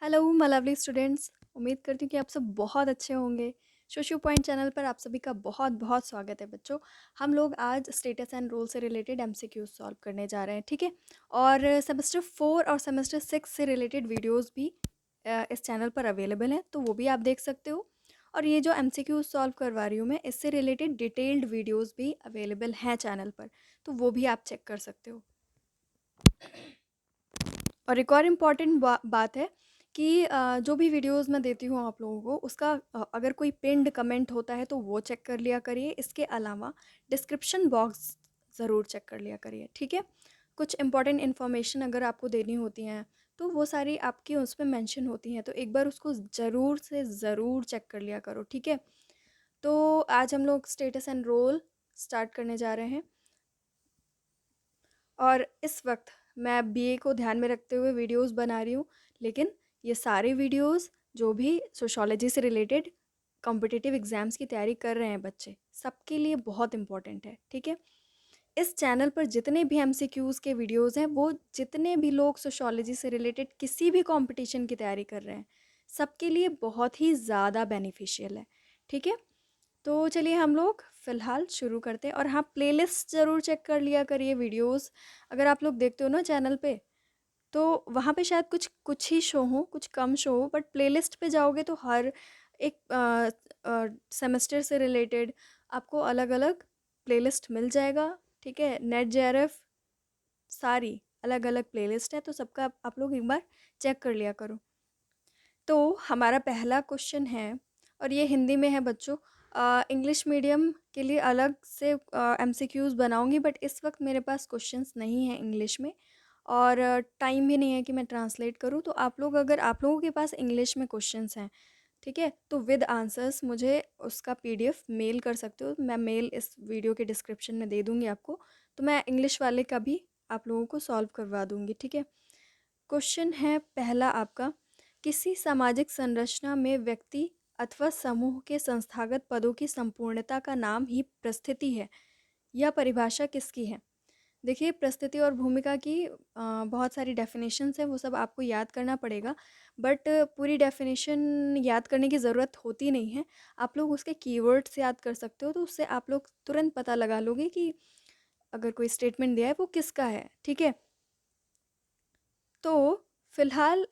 Hello my lovely students. उम्मीद करती हूँ कि आप सब बहुत अच्छे होंगे। शोशु पॉइंट चैनल पर आप सभी का बहुत बहुत स्वागत है बच्चों। हम लोग आज स्टेटस एंड रोल से रिलेटेड एमसीक्यूज सॉल्व करने जा रहे हैं, ठीक है। और सेमेस्टर 4 और सेमेस्टर 6 से रिलेटेड वीडियोस भी इस चैनल पर अवेलेबल हैं, तो वो भी आप देख सकते हो। और ये जो एमसीक्यूज सॉल्व करवा रही हूँ मैं, इससे रिलेटेड डिटेल्ड वीडियोज़ भी अवेलेबल हैं चैनल पर, तो वो भी आप चेक कर सकते हो। और एक और इम्पॉर्टेंट बात है कि जो भी वीडियोस मैं देती हूँ आप लोगों को, उसका अगर कोई पिन्ड कमेंट होता है तो वो चेक कर लिया करिए। इसके अलावा डिस्क्रिप्शन बॉक्स ज़रूर चेक कर लिया करिए, ठीक है। कुछ इंपॉर्टेंट इन्फॉर्मेशन अगर आपको देनी होती हैं तो वो सारी आपकी उस पर मेंशन होती हैं, तो एक बार उसको ज़रूर से ज़रूर चेक कर लिया करो, ठीक है। तो आज हम लोग स्टेटस एंड रोल स्टार्ट करने जा रहे हैं। और इस वक्त मैं बीए को ध्यान में रखते हुए वीडियोस बना रही हूँ, लेकिन ये सारे वीडियोस जो भी सोशियोलॉजी से रिलेटेड कॉम्पिटिटिव एग्ज़ाम्स की तैयारी कर रहे हैं बच्चे, सबके लिए बहुत इम्पोर्टेंट है, ठीक है। इस चैनल पर जितने भी एमसीक्यूज़ के वीडियोस हैं, वो जितने भी लोग सोशियोलॉजी से रिलेटेड किसी भी कंपटीशन की तैयारी कर रहे हैं, सबके लिए बहुत ही ज़्यादा बेनिफिशियल है, ठीक है। तो चलिए हम लोग फ़िलहाल शुरू करते हैं। और हाँ, प्लेलिस्ट ज़रूर चेक कर लिया करिए वीडियोस। अगर आप लोग देखते हो ना चैनल पे, तो वहाँ पे शायद कुछ कुछ ही शो हो, कुछ कम शो हो, बट प्लेलिस्ट पे जाओगे तो हर एक सेमेस्टर से रिलेटेड आपको अलग अलग प्लेलिस्ट मिल जाएगा, ठीक है। नेट जेआरएफ सारी अलग अलग प्लेलिस्ट है, तो सबका आप लोग एक बार चेक कर लिया करो। तो हमारा पहला क्वेश्चन है, और ये हिंदी में है बच्चों। इंग्लिश मीडियम के लिए अलग से एमसीक्यूज़ बनाऊंगी, बट इस वक्त मेरे पास क्वेश्चंस नहीं है इंग्लिश में, और टाइम भी नहीं है कि मैं ट्रांसलेट करूँ। तो आप लोग, अगर आप लोगों के पास इंग्लिश में क्वेश्चंस हैं, ठीक है, तो विद आंसर्स मुझे उसका पीडीएफ मेल कर सकते हो। मैं मेल इस वीडियो के डिस्क्रिप्शन में दे दूँगी आपको, तो मैं इंग्लिश वाले का भी आप लोगों को सॉल्व करवा दूँगी, ठीक है। क्वेश्चन है पहला आपका, किसी सामाजिक संरचना में व्यक्ति अथवा समूह के संस्थागत पदों की संपूर्णता का नाम ही प्रस्थिति है। यह परिभाषा किसकी है? देखिए, प्रस्थिति और भूमिका की बहुत सारी डेफिनेशंस हैं, वो सब आपको याद करना पड़ेगा, बट पूरी डेफिनेशन याद करने की ज़रूरत होती नहीं है। आप लोग उसके कीवर्ड्स याद कर सकते हो, तो उससे आप लोग तुरंत पता लगा लोगे कि अगर कोई स्टेटमेंट दिया है वो किसका है, ठीक है। तो फिलहाल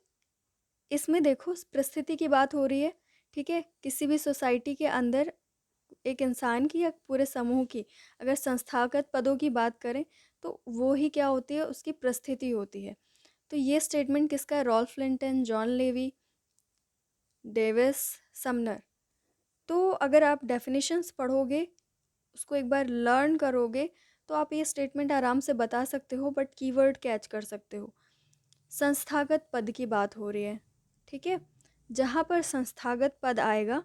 इसमें देखो, परिस्थिति की बात हो रही है, ठीक है। किसी भी सोसाइटी के अंदर एक इंसान की या पूरे समूह की अगर संस्थागत पदों की बात करें, तो वो ही क्या होती है, उसकी परिस्थिति होती है। तो ये स्टेटमेंट किसका है? Ralph Linton, John Levy, Davis, Sumner. तो अगर आप डेफिनेशंस पढ़ोगे, उसको एक बार लर्न करोगे, तो आप ये स्टेटमेंट आराम से बता सकते हो, बट कीवर्ड कैच कर सकते हो। संस्थागत पद की बात हो रही है, ठीक है। जहाँ पर संस्थागत पद आएगा,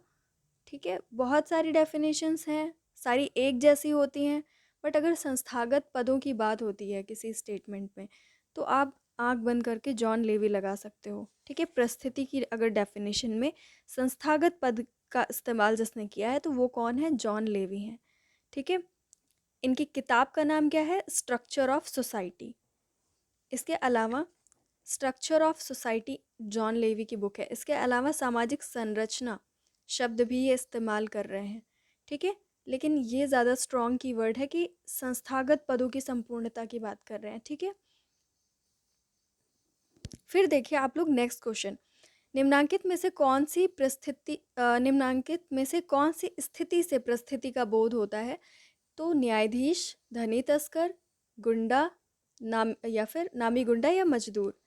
ठीक है, बहुत सारी डेफिनेशंस हैं, सारी एक जैसी होती हैं, बट अगर संस्थागत पदों की बात होती है किसी स्टेटमेंट में, तो आप आंख बंद करके जॉन लेवी लगा सकते हो, ठीक है। परिस्थिति की अगर डेफिनेशन में संस्थागत पद का इस्तेमाल जिसने किया है, तो वो कौन है? जॉन लेवी हैं, ठीक है। इनकी किताब का नाम क्या है? Structure of society. इसके अलावा structure of society John Levy की बुक है। इसके अलावा सामाजिक संरचना शब्द भी ये इस्तेमाल कर रहे हैं, ठीक है। लेकिन ये ज़्यादा स्ट्रॉन्ग कीवर्ड है कि संस्थागत पदों की संपूर्णता की बात कर रहे हैं, ठीक है। फिर देखिए आप लोग नेक्स्ट क्वेश्चन, निम्नांकित में से कौन सी स्थिति से परिस्थिति का बोध होता है? तो न्यायाधीश, धनी तस्कर, गुंडा, नाम या फिर नामी गुंडा या मजदूर।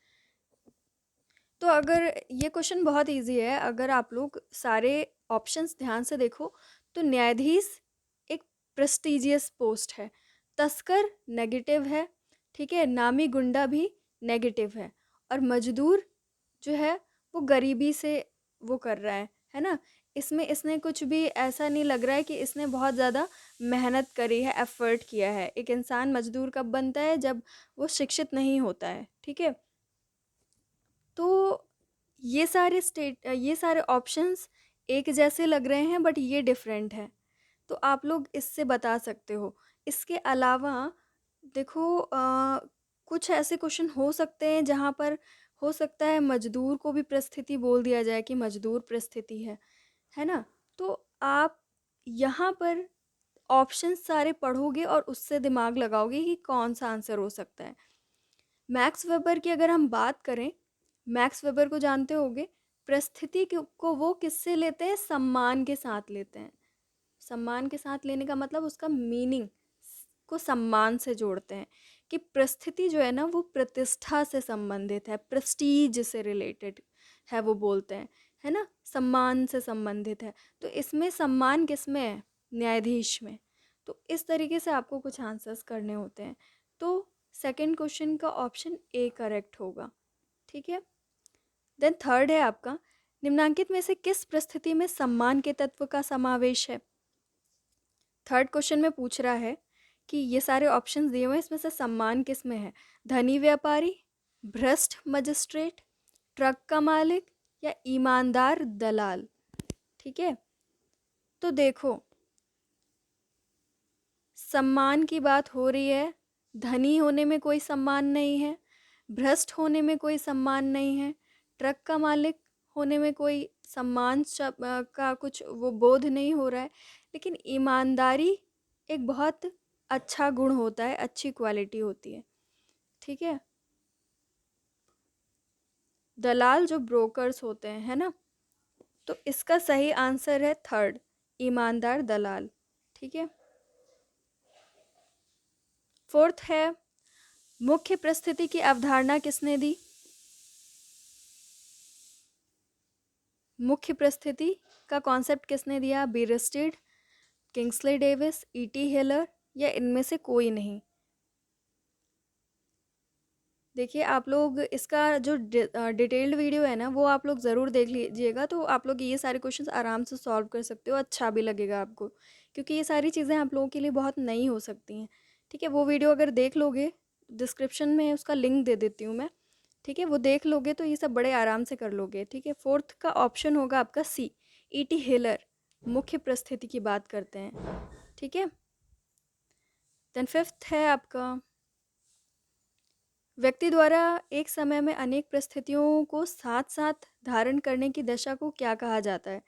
तो अगर ये क्वेश्चन बहुत इजी है, अगर आप लोग सारे ऑप्शंस ध्यान से देखो, तो न्यायाधीश एक प्रेस्टिजियस पोस्ट है, तस्कर नेगेटिव है, ठीक है, नामी गुंडा भी नेगेटिव है, और मजदूर जो है वो गरीबी से वो कर रहा है ना। इसमें इसने कुछ भी ऐसा नहीं लग रहा है कि इसने बहुत ज़्यादा मेहनत करी है, एफर्ट किया है। एक इंसान मजदूर कब बनता है? जब वो शिक्षित नहीं होता है, ठीक है। तो ये सारे ऑप्शंस एक जैसे लग रहे हैं, बट ये डिफरेंट है, तो आप लोग इससे बता सकते हो। इसके अलावा देखो, कुछ ऐसे क्वेश्चन हो सकते हैं जहाँ पर हो सकता है मजदूर को भी प्रस्थिति बोल दिया जाए कि मजदूर प्रस्थिति है ना? तो आप यहाँ पर ऑप्शंस सारे पढ़ोगे और उससे दिमाग लगाओगे कि कौन-सा आंसर हो सकता है। मैक्स वेबर की अगर हम बात करें, मैक्स वेबर को जानते होंगे, परिस्थिति को वो किससे लेते हैं? सम्मान के साथ लेते हैं। सम्मान के साथ लेने का मतलब उसका मीनिंग को सम्मान से जोड़ते हैं कि परिस्थिति जो है ना वो प्रतिष्ठा से संबंधित है, प्रेस्टीज से रिलेटेड है, वो बोलते हैं, है ना, सम्मान से संबंधित है। तो इसमें सम्मान किस में है? न्यायाधीश में। तो इस तरीके से आपको कुछ आंसर्स करने होते हैं। तो सेकंड क्वेश्चन का ऑप्शन ए करेक्ट होगा। ठीक है। देन थर्ड है आपका, निम्नांकित में से किस परिस्थिति में सम्मान के तत्व का समावेश है? थर्ड क्वेश्चन में पूछ रहा है कि ये सारे ऑप्शंस दिए हुए हैं, इसमें से सम्मान किस में है? धनी व्यापारी, भ्रष्ट मजिस्ट्रेट, ट्रक का मालिक या ईमानदार दलाल। ठीक है। तो देखो, सम्मान की बात हो रही है, धनी होने में कोई सम्मान नहीं है, भ्रष्ट होने में कोई सम्मान नहीं है, ट्रक का मालिक होने में कोई सम्मान का कुछ वो बोध नहीं हो रहा है, लेकिन ईमानदारी एक बहुत अच्छा गुण होता है, अच्छी क्वालिटी होती है। ठीक है। दलाल जो ब्रोकर्स होते हैं, है ना, तो इसका सही आंसर है थर्ड, ईमानदार दलाल। ठीक है। फोर्थ है, मुख्य परिस्थिति की अवधारणा किसने दी? मुख्य परिस्थिति का कॉन्सेप्ट किसने दिया? बीरस्टेड, किंग्सले डेविस, ईटी हेलर या इनमें से कोई नहीं? देखिए, आप लोग इसका जो डिटेल्ड वीडियो है ना वो आप लोग ज़रूर देख लीजिएगा, तो आप लोग ये सारे क्वेश्चंस आराम से सॉल्व कर सकते हो, अच्छा भी लगेगा आपको, क्योंकि ये सारी चीज़ें आप लोगों के लिए बहुत नई हो सकती हैं। ठीक है। वो वीडियो अगर देख लोगे, डिस्क्रिप्शन में उसका लिंक दे देती हूँ मैं। ठीक है। वो देख लोगे तो ये सब बड़े आराम से कर लोगे। ठीक है। फोर्थ का ऑप्शन होगा आपका सी, ईटी हेलर, मुख्य परिस्थिति की बात करते हैं। ठीक है। देन फिफ्थ है आपका, व्यक्ति द्वारा एक समय में अनेक परिस्थितियों को साथ साथ धारण करने की दशा को क्या कहा जाता है?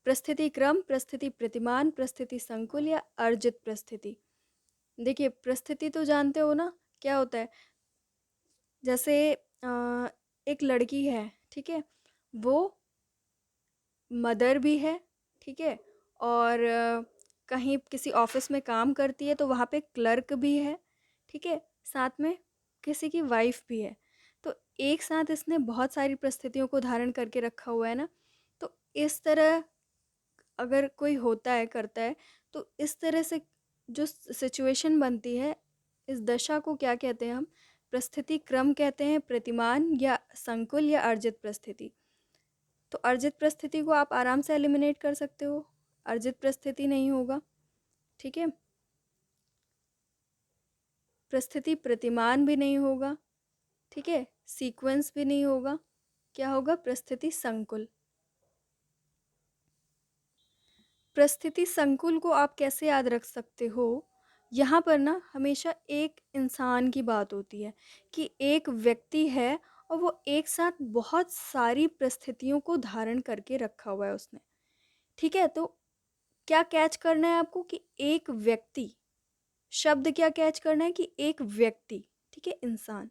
परिस्थिति क्रम, परिस्थिति प्रतिमान, परिस्थिति संकुल या अर्जित परिस्थिति। देखिए, परिस्थिति तो जानते हो ना क्या होता है? जैसे एक लड़की है, ठीक है, वो मदर भी है, ठीक है, और कहीं किसी ऑफिस में काम करती है तो वहाँ पे क्लर्क भी है, ठीक है, साथ में किसी की वाइफ भी है। तो एक साथ इसने बहुत सारी परिस्थितियों को धारण करके रखा हुआ है ना। तो इस तरह अगर कोई होता है, करता है, तो इस तरह से जो सिचुएशन बनती है, इस दशा को क्या कहते हैं हम? परिस्थिति क्रम कहते हैं, प्रतिमान या संकुल या अर्जित परिस्थिति। तो अर्जित परिस्थिति को आप आराम से एलिमिनेट कर सकते हो, अर्जित परिस्थिति नहीं होगा। ठीक है। परिस्थिति प्रतिमान भी नहीं होगा। ठीक है। सीक्वेंस भी नहीं होगा। क्या होगा? परिस्थिति संकुल। परिस्थिति संकुल को आप कैसे याद रख सकते हो? यहाँ पर ना हमेशा एक इंसान की बात होती है कि एक व्यक्ति है और वो एक साथ बहुत सारी परिस्थितियों को धारण करके रखा हुआ है उसने। ठीक है। तो क्या कैच करना है आपको कि एक व्यक्ति, शब्द क्या कैच करना है कि एक व्यक्ति, ठीक है, इंसान।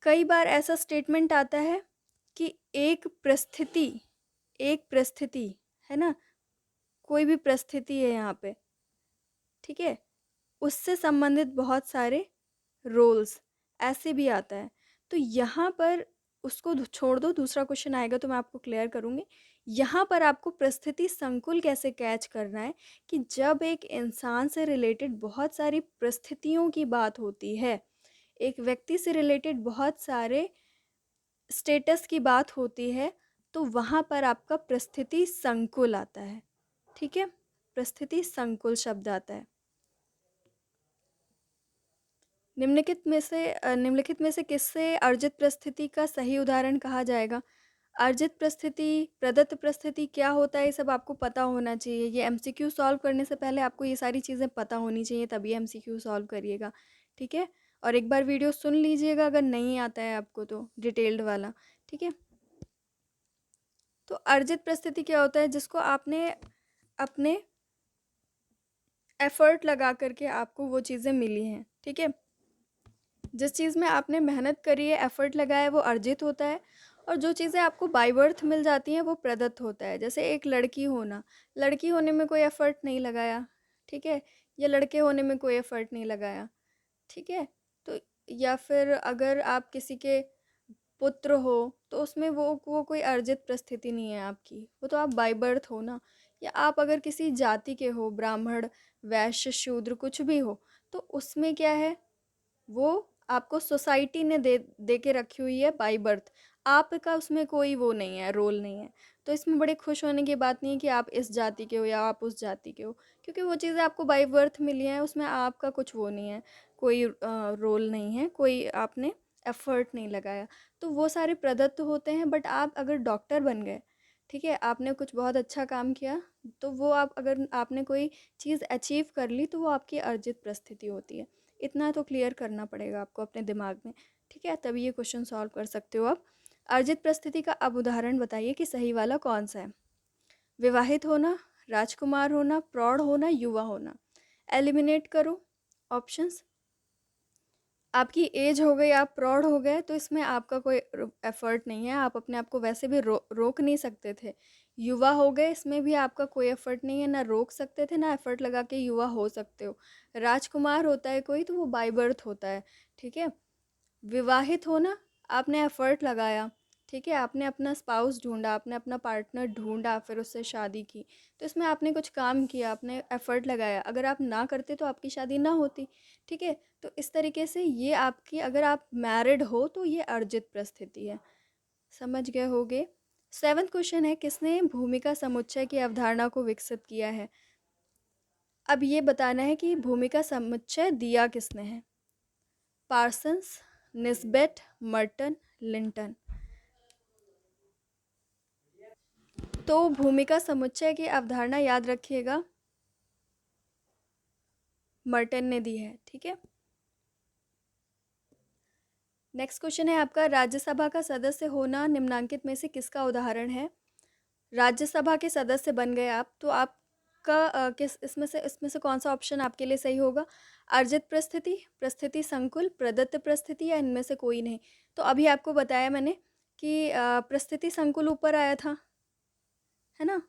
कई बार ऐसा स्टेटमेंट आता है कि एक परिस्थिति, है ना, कोई भी परिस्थिति है यहाँ पे, ठीक है, उससे संबंधित बहुत सारे रोल्स, ऐसे भी आता है। तो यहाँ पर उसको छोड़ दो, दूसरा क्वेश्चन आएगा तो मैं आपको क्लियर करूँगी। यहाँ पर आपको परिस्थिति संकुल कैसे कैच करना है कि जब एक इंसान से रिलेटेड बहुत सारी परिस्थितियों की बात होती है, एक व्यक्ति से रिलेटेड बहुत सारे स्टेटस की बात होती है, तो वहाँ पर आपका परिस्थिति संकुल आता है। ठीक है। परिस्थिति संकुल शब्द आता है। निम्नलिखित में से किससे अर्जित परिस्थिति का सही उदाहरण कहा जाएगा? अर्जित परिस्थिति, प्रदत्त परिस्थिति क्या होता है, ये सब आपको पता होना चाहिए। ये एमसीक्यू सॉल्व करने से पहले आपको ये सारी चीज़ें पता होनी चाहिए, तभी एमसीक्यू सॉल्व करिएगा। ठीक है। और एक बार वीडियो सुन लीजिएगा अगर नहीं आता है आपको तो, डिटेल्ड वाला, ठीक है। तो अर्जित परिस्थिति क्या होता है, जिसको आपने अपने एफर्ट लगा करके आपको वो चीज़ें मिली हैं, ठीक है। जिस चीज़ में आपने मेहनत करी है, एफर्ट लगाया है, वो अर्जित होता है। और जो चीज़ें आपको बाय बर्थ मिल जाती हैं वो प्रदत्त होता है। जैसे एक लड़की होना, लड़की होने में कोई एफर्ट नहीं लगाया, ठीक है, या लड़के होने में कोई एफर्ट नहीं लगाया, ठीक है। तो या फिर अगर आप किसी के पुत्र हो तो उसमें वो कोई अर्जित परिस्थिति नहीं है आपकी, वो तो आप बाय बर्थ हो ना। या आप अगर किसी जाति के हो, ब्राह्मण, वैश्य, शूद्र, कुछ भी हो, तो उसमें क्या है, वो आपको सोसाइटी ने दे के रखी हुई है बाय बर्थ। आपका उसमें कोई वो नहीं है, रोल नहीं है। तो इसमें बड़े खुश होने की बात नहीं है कि आप इस जाति के हो या आप उस जाति के हो, क्योंकि वो चीज़ें आपको बाय बर्थ मिली हैं, उसमें आपका कुछ वो नहीं है, कोई रोल नहीं है, कोई आपने एफर्ट नहीं लगाया। तो वो सारे प्रदत्त होते हैं। बट आप अगर डॉक्टर बन गए, ठीक है, आपने कुछ बहुत अच्छा काम किया, तो वो आप अगर आपने कोई चीज़ अचीव कर ली तो वो आपकी अर्जित परिस्थिति होती है। इतना तो क्लियर करना पड़ेगा आपको अपने दिमाग में, ठीक है, तभी ये क्वेश्चन सॉल्व कर सकते हो आप। अर्जित परिस्थिति का अब उदाहरण बताइए कि सही वाला कौन सा है। विवाहित होना, राजकुमार होना, प्रौढ़ होना, युवा होना। एलिमिनेट करो ऑप्शंस। आपकी एज हो गई, आप प्रौढ़ हो गए, तो इसमें आपका कोई एफर्ट नहीं है, आप अपने आप को वैसे भी रोक नहीं सकते थे। युवा हो गए, इसमें भी आपका कोई एफर्ट नहीं है, ना रोक सकते थे ना एफर्ट लगा के युवा हो सकते हो। राजकुमार होता है कोई तो वो बाय बर्थ होता है, ठीक है। विवाहित होना, आपने एफर्ट लगाया, ठीक है, आपने अपना स्पाउस ढूंढा, आपने अपना पार्टनर ढूंढा, फिर उससे शादी की, तो इसमें आपने कुछ काम किया, आपने एफर्ट लगाया। अगर आप ना करते तो आपकी शादी ना होती, ठीक है। तो इस तरीके से ये आपकी, अगर आप मैरिड हो तो ये अर्जित परिस्थिति है। समझ गए होगे। 7th क्वेश्चन है, किसने भूमिका समुच्चय की अवधारणा को विकसित किया है। अब ये बताना है कि भूमिका समुच्चय दिया किसने है। Parsons, Nisbet, Merton, Linton. तो भूमिका समुच्चय की अवधारणा याद रखिएगा, मर्टन ने दी है, ठीक है। नेक्स्ट क्वेश्चन है आपका, राज्यसभा का सदस्य होना निम्नांकित में से किसका उदाहरण है। राज्यसभा के सदस्य बन गए आप, तो आपका किस इसमें से कौन सा ऑप्शन आपके लिए सही होगा। अर्जित परिस्थिति, परिस्थिति संकुल, प्रदत्त परिस्थिति, या इनमें से कोई नहीं। तो अभी आपको बताया मैंने कि परिस्थिति संकुल ऊपर आया था, है ना,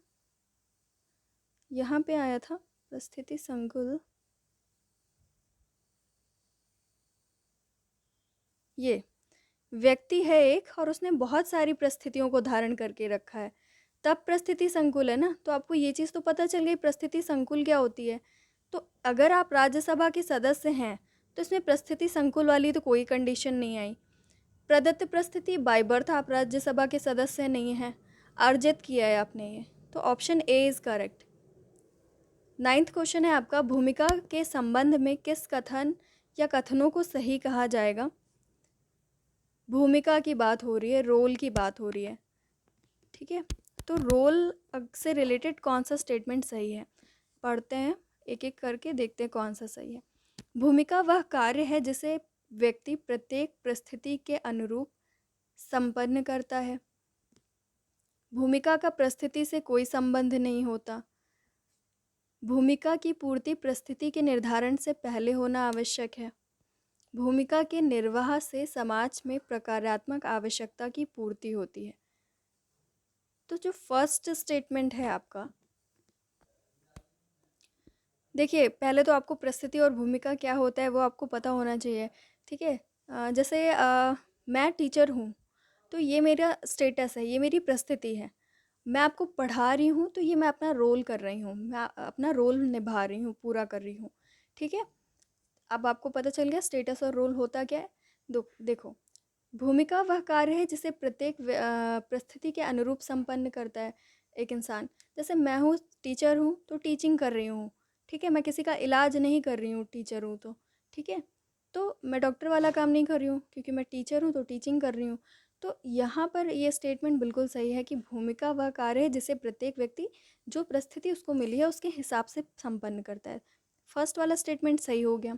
यहाँ पे आया था परिस्थिति संकुल, ये व्यक्ति है एक और उसने बहुत सारी परिस्थितियों को धारण करके रखा है, तब परिस्थिति संकुल है ना। तो आपको ये चीज़ तो पता चल गई परिस्थिति संकुल क्या होती है। तो अगर आप राज्यसभा के सदस्य हैं तो इसमें परिस्थिति संकुल वाली तो कोई कंडीशन नहीं आई। प्रदत्त परिस्थिति, बाय बर्थ आप राज्यसभा के सदस्य नहीं हैं, अर्जित किया है आपने ये, तो option A is correct. 9th question है आपका, भूमिका के संबंध में किस कथन या कथनों को सही कहा जाएगा। भूमिका की बात हो रही है, रोल की बात हो रही है, ठीक है। तो रोल से रिलेटेड कौन सा स्टेटमेंट सही है, पढ़ते हैं एक एक करके, देखते हैं कौन सा सही है। भूमिका वह कार्य है जिसे व्यक्ति प्रत्येक परिस्थिति के अनुरूप संपन्न करता है। भूमिका का परिस्थिति से कोई संबंध नहीं होता। भूमिका की पूर्ति परिस्थिति के निर्धारण से पहले होना आवश्यक है। भूमिका के निर्वाह से समाज में प्रकारात्मक आवश्यकता की पूर्ति होती है। तो जो फर्स्ट स्टेटमेंट है आपका, देखिए पहले तो आपको परिस्थिति और भूमिका क्या होता है वो आपको पता होना चाहिए, ठीक है। जैसे मैं टीचर हूँ तो ये मेरा स्टेटस है, ये मेरी परिस्थिति है। मैं आपको पढ़ा रही हूँ तो ये मैं अपना रोल कर रही हूँ, मैं अपना रोल निभा रही हूँ, पूरा कर रही हूँ, ठीक है। अब आपको पता चल गया स्टेटस और रोल होता क्या है। देखो, भूमिका वह कार्य है जिसे प्रत्येक परिस्थिति के अनुरूप संपन्न करता है एक इंसान। जैसे मैं हूँ टीचर हूँ तो टीचिंग कर रही हूँ, ठीक है, मैं किसी का इलाज नहीं कर रही हूँ, टीचर हूँ तो, ठीक है। तो मैं डॉक्टर वाला काम नहीं कर रही हूँ क्योंकि मैं टीचर हूँ तो टीचिंग कर रही हूँ। तो यहाँ पर ये स्टेटमेंट बिल्कुल सही है कि भूमिका वह कार्य है जिसे प्रत्येक व्यक्ति जो परिस्थिति उसको मिली है उसके हिसाब से संपन्न करता है। फर्स्ट वाला स्टेटमेंट सही हो गया।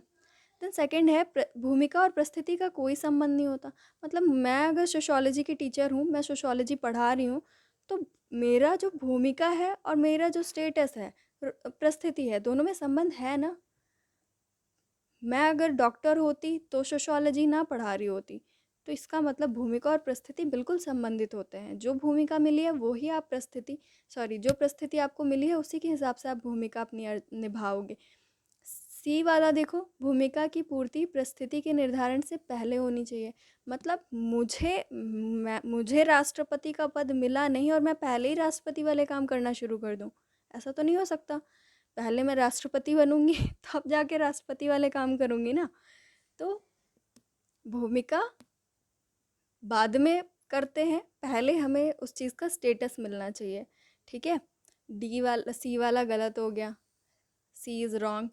देन सेकंड है भूमिका और परिस्थिति का कोई संबंध नहीं होता। मतलब मैं अगर सोशियोलॉजी की टीचर हूँ, मैं सोशियोलॉजी पढ़ा रही हूँ, तो मेरा जो भूमिका है और मेरा जो स्टेटस है, परिस्थिति है, दोनों में संबंध है ना। मैं अगर डॉक्टर होती तो सोशियोलॉजी ना पढ़ा रही होती। तो इसका मतलब भूमिका और परिस्थिति बिल्कुल संबंधित होते हैं। जो भूमिका मिली है वो ही आप जो परिस्थिति आपको मिली है उसी के हिसाब से आप भूमिका अपनी निभाओगे। सी वाला देखो, भूमिका की पूर्ति परिस्थिति के निर्धारण से पहले होनी चाहिए। मतलब मुझे राष्ट्रपति का पद मिला नहीं और मैं पहले ही राष्ट्रपति वाले काम करना शुरू कर दूं, ऐसा तो नहीं हो सकता। पहले मैं राष्ट्रपति बनूंगी तब जाके राष्ट्रपति वाले काम करूंगी ना। तो भूमिका बाद में करते हैं, पहले हमें उस चीज़ का स्टेटस मिलना चाहिए। ठीक है, सी वाला गलत हो गया, सी इज़ रॉन्ग।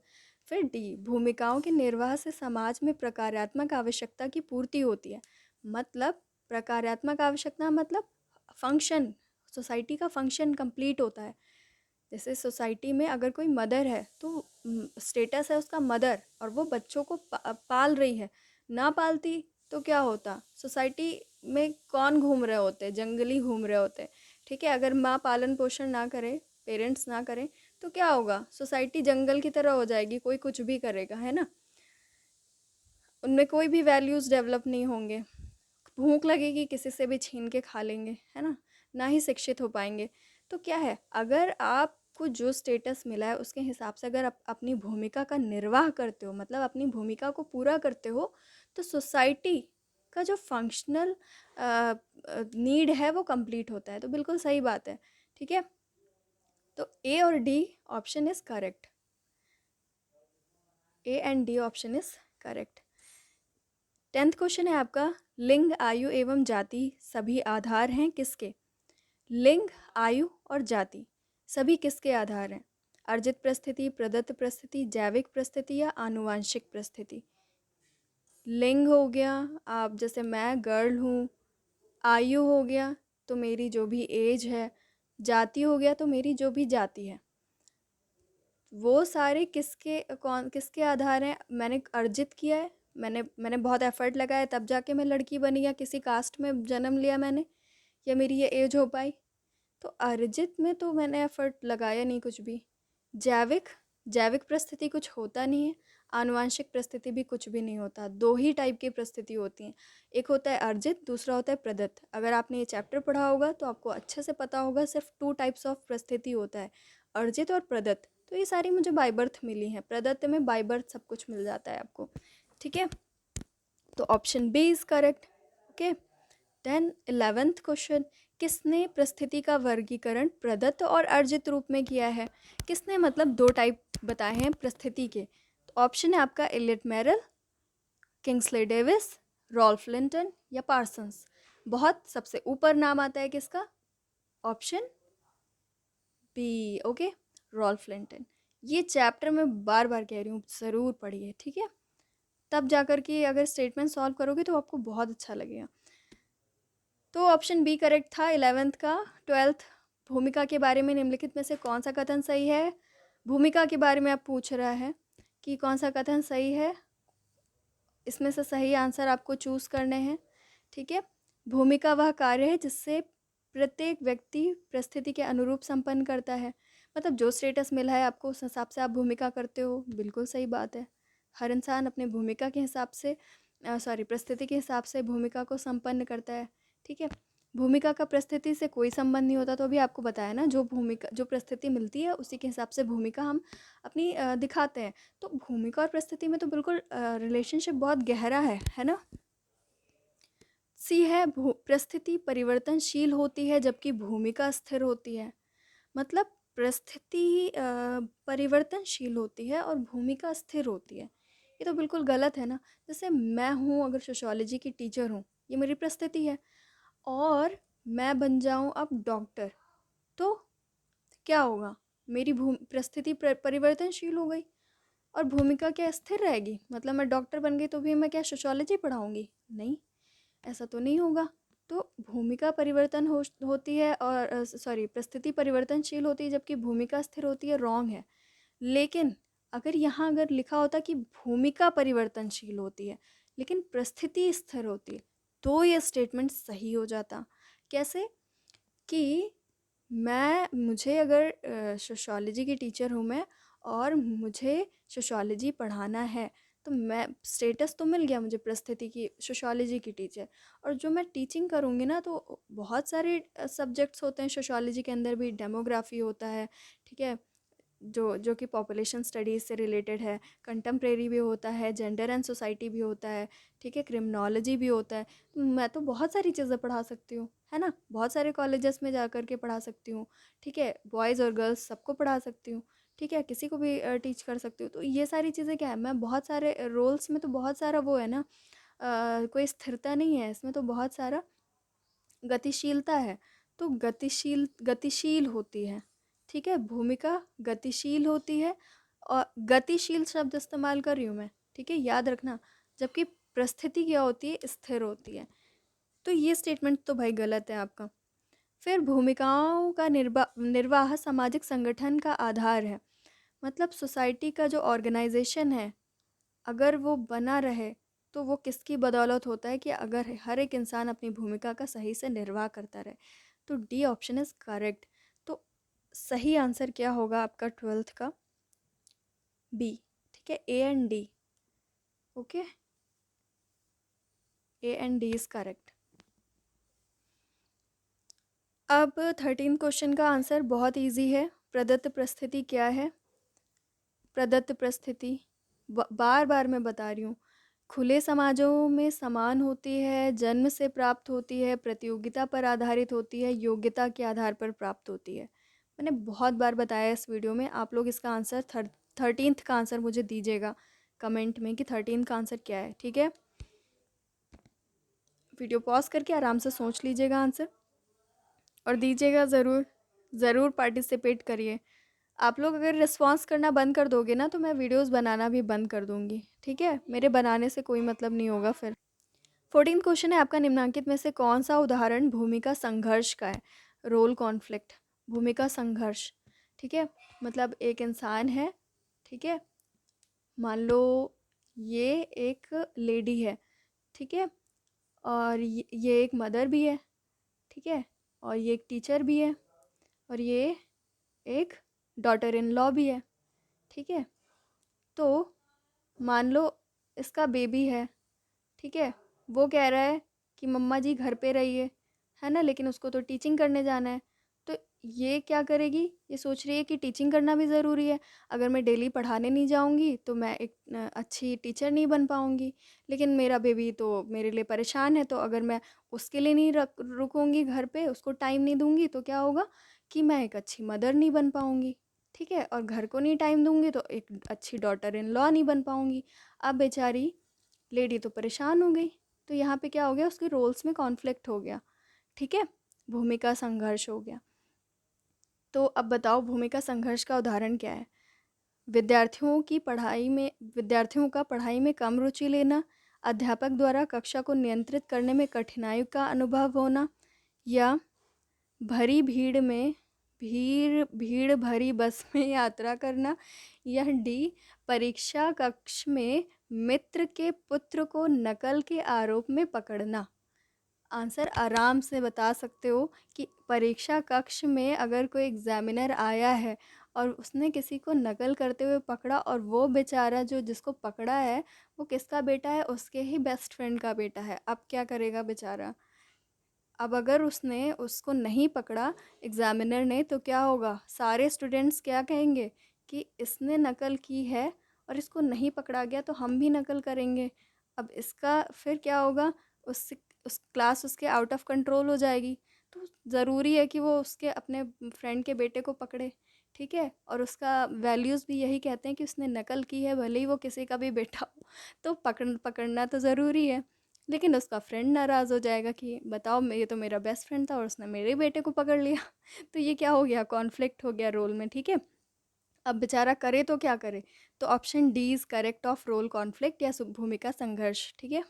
फिर डी, भूमिकाओं के निर्वाह से समाज में प्रकार्यात्मक आवश्यकता की पूर्ति होती है। मतलब प्रकार्यात्मक आवश्यकता मतलब फंक्शन, सोसाइटी का फंक्शन कंप्लीट होता है। जैसे सोसाइटी में अगर कोई मदर है तो स्टेटस है उसका मदर, और वो बच्चों को पाल रही है। ना पालती तो क्या होता, सोसाइटी में कौन घूम रहे होते, जंगली घूम रहे होते। ठीक है, अगर माँ पालन पोषण ना करे, पेरेंट्स ना करें, तो क्या होगा, सोसाइटी जंगल की तरह हो जाएगी, कोई कुछ भी करेगा, है ना। उनमें कोई भी वैल्यूज़ डेवलप नहीं होंगे, भूख लगेगी किसी से भी छीन के खा लेंगे, है ना। ना ही शिक्षित हो पाएंगे। तो क्या है, अगर आपको जो स्टेटस मिला है उसके हिसाब से अगर आप अपनी भूमिका का निर्वाह करते हो, मतलब अपनी भूमिका को पूरा करते हो, तो सोसाइटी का जो फंक्शनल नीड है वो कंप्लीट होता है। तो बिल्कुल सही बात है। ठीक है, तो ए और D option is correct. A and D option is correct. 10th question है आपका, लिंग, आयु एवं जाति सभी आधार हैं किसके। लिंग, आयु और जाति सभी किसके आधार हैं। अर्जित परिस्थिति, प्रदत्त परिस्थिति, जैविक परिस्थिति या आनुवांशिक परिस्थिति। लिंग हो गया, आप जैसे मैं गर्ल हूँ। आयु हो गया तो मेरी जो भी एज है। जाति हो गया तो मेरी जो भी जाति है। वो सारे किसके आधार हैं। मैंने अर्जित किया है, मैंने बहुत एफर्ट लगाया तब जाके मैं लड़की बनी, या किसी कास्ट में जन्म लिया मैंने, या मेरी ये एज हो पाई। तो अर्जित में तो मैंने एफर्ट लगाया नहीं कुछ भी। जैविक परिस्थिति कुछ होता नहीं है। आनुवांशिक परिस्थिति भी कुछ भी नहीं होता। दो ही टाइप की परिस्थिति होती हैं, एक होता है अर्जित, दूसरा होता है प्रदत्त। अगर आपने ये चैप्टर पढ़ा होगा तो आपको अच्छे से पता होगा, सिर्फ 2 टाइप्स ऑफ परिस्थिति होता है, अर्जित और प्रदत्त। तो ये सारी मुझे बाय बर्थ मिली हैं, प्रदत्त में बाय बर्थ सब कुछ मिल जाता है आपको। ठीक है, तो option B is correct. Okay, then 11th question, किसने परिस्थिति का वर्गीकरण प्रदत्त और अर्जित रूप में किया है। किसने मतलब 2 टाइप बताए हैं परिस्थिति के। तो ऑप्शन है आपका Eliot Merrill, Kingsley Davis, Ralph Linton या पार्सन्स। बहुत सबसे ऊपर नाम आता है किसका, option B. Okay, Ralph Linton. ये चैप्टर मैं बार बार कह रही हूँ, ज़रूर पढ़िए। ठीक है, तब जाकर के अगर स्टेटमेंट सॉल्व करोगे तो आपको बहुत अच्छा लगेगा। तो ऑप्शन बी करेक्ट था 11th का। 12th, भूमिका के बारे में निम्नलिखित में से कौन सा कथन सही है। भूमिका के बारे में आप पूछ रहा है कि कौन सा कथन सही है, इसमें से सही आंसर आपको चूज़ करने हैं। ठीक है, भूमिका वह कार्य है जिससे प्रत्येक व्यक्ति परिस्थिति के अनुरूप संपन्न करता है। मतलब जो स्टेटस मिला है आपको उस हिसाब से आप भूमिका करते हो, बिल्कुल सही बात है। हर इंसान अपने भूमिका के हिसाब से परिस्थिति के हिसाब से भूमिका को संपन्न करता है। ठीक है, भूमिका का परिस्थिति से कोई संबंध नहीं होता। तो अभी आपको बताया ना, जो परिस्थिति मिलती है उसी के हिसाब से भूमिका हम अपनी दिखाते हैं। तो भूमिका और परिस्थिति में तो बिल्कुल रिलेशनशिप बहुत गहरा है ना। सी है, परिस्थिति परिवर्तनशील होती है जबकि भूमिका स्थिर होती है। मतलब परिस्थिति परिवर्तनशील होती है और भूमिका स्थिर होती है। ये तो बिल्कुल गलत है ना। जैसे मैं हूँ, अगर सोशियोलॉजी की टीचर हूँ, ये मेरी परिस्थिति है, और मैं बन जाऊँ अब डॉक्टर, तो क्या होगा, मेरी परिस्थिति परिवर्तनशील हो गई और भूमिका क्या स्थिर रहेगी। मतलब मैं डॉक्टर बन गई तो भी मैं क्या सोशियोलॉजी पढ़ाऊँगी, नहीं, ऐसा तो नहीं होगा। तो भूमिका होती है और परिस्थिति परिवर्तनशील होती है जबकि भूमिका स्थिर होती है, रॉन्ग है। लेकिन अगर यहाँ अगर लिखा होता कि भूमिका परिवर्तनशील होती है लेकिन परिस्थिति स्थिर होती है, तो ये स्टेटमेंट सही हो जाता। कैसे? कि मुझे अगर सोशियोलॉजी की टीचर हूँ मैं, और मुझे सोशियोलॉजी पढ़ाना है, तो मैं स्टेटस तो मिल गया मुझे परिस्थिति की सोशियोलॉजी की टीचर। और जो मैं टीचिंग करूँगी ना, तो बहुत सारे सब्जेक्ट्स होते हैं सोशियोलॉजी के अंदर भी। डेमोग्राफी होता है, ठीक है, जो कि पॉपुलेशन स्टडीज़ से रिलेटेड है। कंटेम्प्रेरी भी होता है, जेंडर एंड सोसाइटी भी होता है, ठीक है, क्रिमिनोलॉजी भी होता है। मैं तो बहुत सारी चीज़ें पढ़ा सकती हूँ, है ना। बहुत सारे कॉलेजेस में जा कर के पढ़ा सकती हूँ, ठीक है, बॉयज़ और गर्ल्स सबको पढ़ा सकती हूँ, ठीक है, किसी को भी टीच कर सकती हूँ। तो ये सारी चीज़ें क्या है, मैं बहुत सारे रोल्स में तो बहुत सारा वो है ना, कोई स्थिरता नहीं है इसमें, तो बहुत सारा गतिशीलता है। तो गतिशील गतिशील होती है, ठीक है, भूमिका गतिशील होती है। और गतिशील शब्द इस्तेमाल कर रही हूँ मैं, ठीक है, याद रखना। जबकि परिस्थिति क्या होती है, स्थिर होती है। तो ये स्टेटमेंट तो भाई गलत है आपका। फिर भूमिकाओं का निर्वाह सामाजिक संगठन का आधार है। मतलब सोसाइटी का जो ऑर्गेनाइजेशन है, अगर वो बना रहे, तो वो किसकी बदौलत होता है कि अगर हर एक इंसान अपनी भूमिका का सही से निर्वाह करता रहे। तो डी ऑप्शन इज़ करेक्ट। तो सही आंसर क्या होगा आपका 12th का? बी, ठीक है, A and D. Okay, A and D is correct. अब 13 क्वेश्चन का आंसर बहुत इजी है। प्रदत्त परिस्थिति क्या है? प्रदत्त परिस्थिति, बार बार मैं बता रही हूँ, खुले समाजों में समान होती है, जन्म से प्राप्त होती है, प्रतियोगिता पर आधारित होती है, योग्यता के आधार पर प्राप्त होती है। मैंने बहुत बार बताया इस वीडियो में। आप लोग इसका आंसर 13th का आंसर मुझे दीजिएगा कमेंट में कि 13th का आंसर क्या है, ठीक है। वीडियो पॉज करके आराम से सोच लीजिएगा आंसर और दीजिएगा ज़रूर। ज़रूर पार्टिसिपेट करिए। आप लोग अगर रिस्पॉन्स करना बंद कर दोगे ना, तो मैं वीडियोस बनाना भी बंद कर दूंगी, ठीक है। मेरे बनाने से कोई मतलब नहीं होगा फिर। 14th क्वेश्चन है आपका, निम्नलिखित में से कौन सा उदाहरण भूमिका संघर्ष का है? रोल कॉन्फ्लिक्ट, भूमिका संघर्ष, ठीक है। मतलब एक इंसान है, ठीक है, मान लो ये एक लेडी है, ठीक है, और ये एक मदर भी है, ठीक है, और ये एक टीचर भी है, और ये एक डॉटर इन लॉ भी है, ठीक है। तो मान लो इसका बेबी है, ठीक है, वो कह रहा है कि मम्मा जी घर पे रहिए, है ना, लेकिन उसको तो टीचिंग करने जाना है। तो ये क्या करेगी, ये सोच रही है कि टीचिंग करना भी ज़रूरी है। अगर मैं डेली पढ़ाने नहीं जाऊंगी तो मैं एक अच्छी टीचर नहीं बन पाऊंगी। लेकिन मेरा बेबी तो मेरे लिए परेशान है, तो अगर मैं उसके लिए नहीं रुकूंगी घर पे, उसको टाइम नहीं दूंगी, तो क्या होगा कि मैं एक अच्छी मदर नहीं बन पाऊंगी, ठीक है, और घर को नहीं टाइम दूंगी तो एक अच्छी डॉटर इन लॉ नहीं बन पाऊंगी। अब बेचारी लेडी तो परेशान हो गई। तो यहाँ पे क्या हो गया, उसके रोल्स में कॉन्फ्लिक्ट हो गया, ठीक है, भूमिका संघर्ष हो गया। तो अब बताओ भूमिका संघर्ष का उदाहरण क्या है? विद्यार्थियों का पढ़ाई में कम रुचि लेना, अध्यापक द्वारा कक्षा को नियंत्रित करने में कठिनाई का अनुभव होना, या भरी भीड़ में भीड़ भरी बस में यात्रा करना, या डी परीक्षा कक्ष में मित्र के पुत्र को नकल के आरोप में पकड़ना। आंसर आराम से बता सकते हो कि परीक्षा कक्ष में अगर कोई एग्जामिनर आया है और उसने किसी को नकल करते हुए पकड़ा, और वो बेचारा जो जिसको पकड़ा है वो किसका बेटा है, उसके ही बेस्ट फ्रेंड का बेटा है, अब क्या करेगा बेचारा? अब अगर उसने उसको नहीं पकड़ा एग्ज़ामिनर ने, तो क्या होगा, सारे स्टूडेंट्स क्या कहेंगे कि इसने नकल की है और इसको नहीं पकड़ा गया तो हम भी नकल करेंगे। अब इसका फिर क्या होगा, उस क्लास उसके आउट ऑफ कंट्रोल हो जाएगी। तो ज़रूरी है कि वो उसके अपने फ्रेंड के बेटे को पकड़े, ठीक है, और उसका वैल्यूज़ भी यही कहते हैं कि उसने नकल की है, भले ही वो किसी का भी बेटा हो, तो पकड़ना तो ज़रूरी है। लेकिन उसका फ्रेंड नाराज़ हो जाएगा कि बताओ, ये तो मेरा बेस्ट फ्रेंड था और उसने मेरे बेटे को पकड़ लिया। तो ये क्या हो गया, कॉन्फ्लिक्ट हो गया रोल में, ठीक है। अब बेचारा करे तो क्या करे? तो option D is correct of role conflict या भूमिका संघर्ष, ठीक है।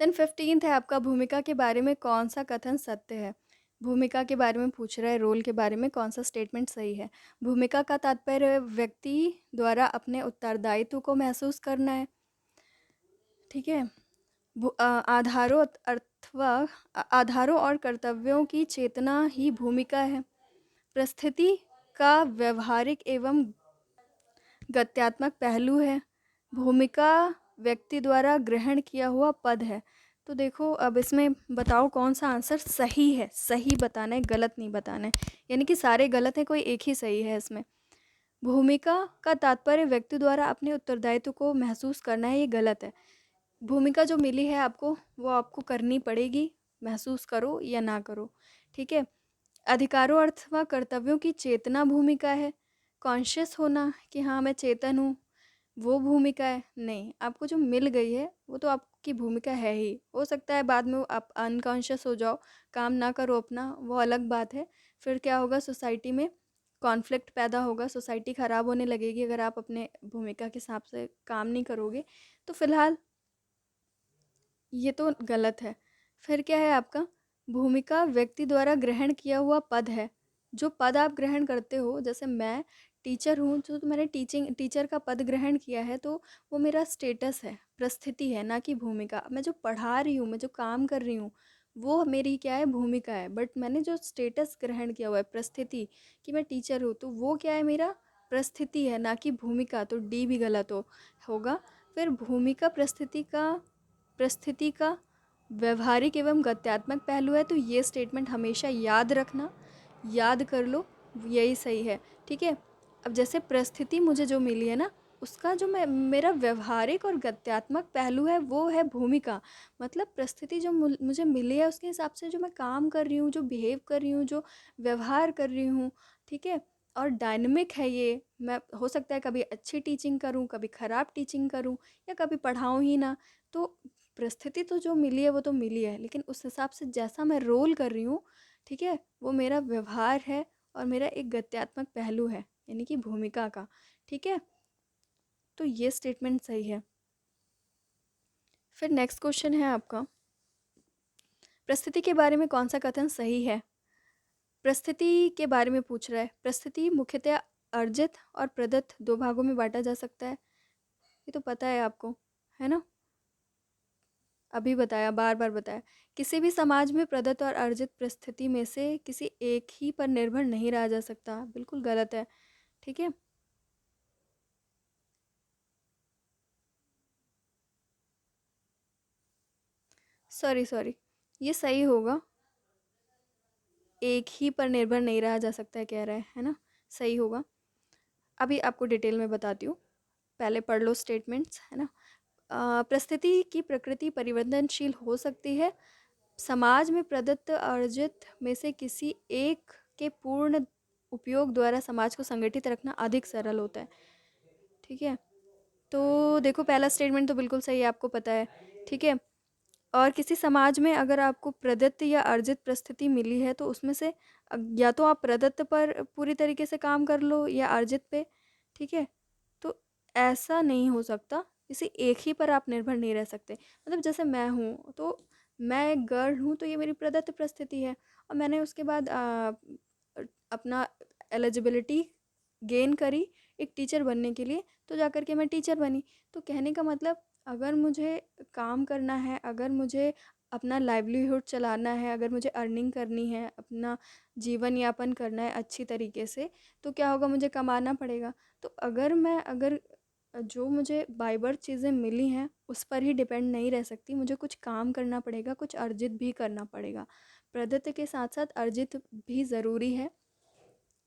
देन 15th है आपका, भूमिका के बारे में कौन सा कथन सत्य है? भूमिका के बारे में पूछ रहा है, रोल के बारे में कौन सा स्टेटमेंट सही है। भूमिका का तात्पर्य व्यक्ति द्वारा अपने उत्तरदायित्व को महसूस करना है, ठीक है। आधारों और कर्तव्यों की चेतना ही भूमिका है। परिस्थिति का व्यवहारिक एवं गत्यात्मक पहलू है। भूमिका व्यक्ति द्वारा ग्रहण किया हुआ पद है। तो देखो अब इसमें बताओ कौन सा आंसर सही है। सही बताना है, गलत नहीं बताना है, यानी कि सारे गलत हैं, कोई एक ही सही है इसमें। भूमिका का तात्पर्य व्यक्ति द्वारा अपने उत्तरदायित्व को महसूस करना है, ये गलत है। भूमिका जो मिली है आपको वो आपको करनी पड़ेगी, महसूस करो या ना करो, ठीक है। अधिकारों अथवा कर्तव्यों की चेतना भूमिका है। कॉन्शियस होना कि हाँ मैं चेतन हूँ, वो भूमिका है नहीं। आपको जो मिल गई है वो तो आपकी भूमिका है ही। हो सकता है बाद में आप अनकॉन्शियस हो जाओ, काम ना करो अपना, वो अलग बात है। फिर क्या होगा, सोसाइटी में कॉन्फ्लिक्ट पैदा होगा, सोसाइटी ख़राब होने लगेगी अगर आप अपने भूमिका के हिसाब से काम नहीं करोगे। तो फिलहाल ये तो गलत है। फिर क्या है आपका, भूमिका व्यक्ति द्वारा ग्रहण किया हुआ पद है। जो पद आप ग्रहण करते हो, जैसे मैं टीचर हूँ तो मैंने टीचर का पद ग्रहण किया है, तो वो मेरा स्टेटस है, परिस्थिति है, ना कि भूमिका। मैं जो पढ़ा रही हूँ, मैं जो काम कर रही हूँ, वो मेरी क्या है, भूमिका है। बट मैंने जो स्टेटस ग्रहण किया हुआ है, परिस्थिति, कि मैं टीचर हूँ, तो वो क्या है, मेरा परिस्थिति है, ना कि भूमिका। तो डी भी गलत होगा। फिर भूमिका परिस्थिति का व्यवहारिक एवं गत्यात्मक पहलू है, तो ये स्टेटमेंट हमेशा याद रखना, याद कर लो, यही सही है, ठीक है। अब जैसे परिस्थिति मुझे जो मिली है ना, उसका जो मेरा व्यवहारिक और गत्यात्मक पहलू है वो है भूमिका। मतलब परिस्थिति जो मुझे मिली है उसके हिसाब से जो मैं काम कर रही हूँ, जो बिहेव कर रही हूँ, जो व्यवहार कर रही हूँ, ठीक है। और डायनेमिक है ये। मैं हो सकता है कभी अच्छी टीचिंग करूँ, कभी ख़राब टीचिंग करूँ, या कभी पढ़ाऊँ ही ना। तो परिस्थिति तो जो मिली है वो तो मिली है, लेकिन उस हिसाब से जैसा मैं रोल कर रही हूँ, ठीक है, वो मेरा व्यवहार है और मेरा एक गत्यात्मक पहलू है, यानी कि भूमिका का, ठीक है। तो ये स्टेटमेंट सही है। फिर नेक्स्ट क्वेश्चन है आपका, परिस्थिति के बारे में कौन सा कथन सही है। परिस्थिति के बारे में पूछ रहा है। परिस्थिति मुख्यतः अर्जित और प्रदत्त दो भागों में बांटा जा सकता है, ये तो पता है आपको, है ना। अभी बताया, बार बार बताया। किसी भी समाज में प्रदत्त और अर्जित परिस्थिति में से किसी एक ही पर निर्भर नहीं रहा जा सकता, बिल्कुल गलत है, ठीक है। सॉरी, ये सही होगा। एक ही पर निर्भर नहीं रहा जा सकता है कह रहा है ना, सही होगा। अभी आपको डिटेल में बताती हूँ, पहले पढ़ लो स्टेटमेंट्स, है ना। परिस्थिति की प्रकृति परिवर्तनशील हो सकती है। समाज में प्रदत्त अर्जित में से किसी एक के पूर्ण उपयोग द्वारा समाज को संगठित रखना अधिक सरल होता है, ठीक है। तो देखो पहला स्टेटमेंट तो बिल्कुल सही है, आपको पता है, ठीक है। और किसी समाज में अगर आपको प्रदत्त या अर्जित परिस्थिति मिली है तो उसमें से या तो आप प्रदत्त पर पूरी तरीके से काम कर लो या अर्जित पे, ठीक है। तो ऐसा नहीं हो सकता, किसी एक ही पर आप निर्भर नहीं रह सकते। मतलब जैसे मैं हूँ तो मैं एक गर्ल हूँ, तो ये मेरी प्रदत्त परिस्थिति है, और मैंने उसके बाद अपना एलिजिबिलिटी गेन करी एक टीचर बनने के लिए, तो जा कर के मैं टीचर बनी। तो कहने का मतलब, अगर मुझे काम करना है, अगर मुझे अपना लाइवलीहुड चलाना है, अगर मुझे अर्निंग करनी है, अपना जीवन यापन करना है अच्छी तरीके से, तो क्या होगा, मुझे कमाना पड़ेगा। तो अगर जो मुझे बाय बर्थ चीज़ें मिली हैं उस पर ही डिपेंड नहीं रह सकती, मुझे कुछ काम करना पड़ेगा, कुछ अर्जित भी करना पड़ेगा। प्रदत्त के साथ साथ अर्जित भी ज़रूरी है।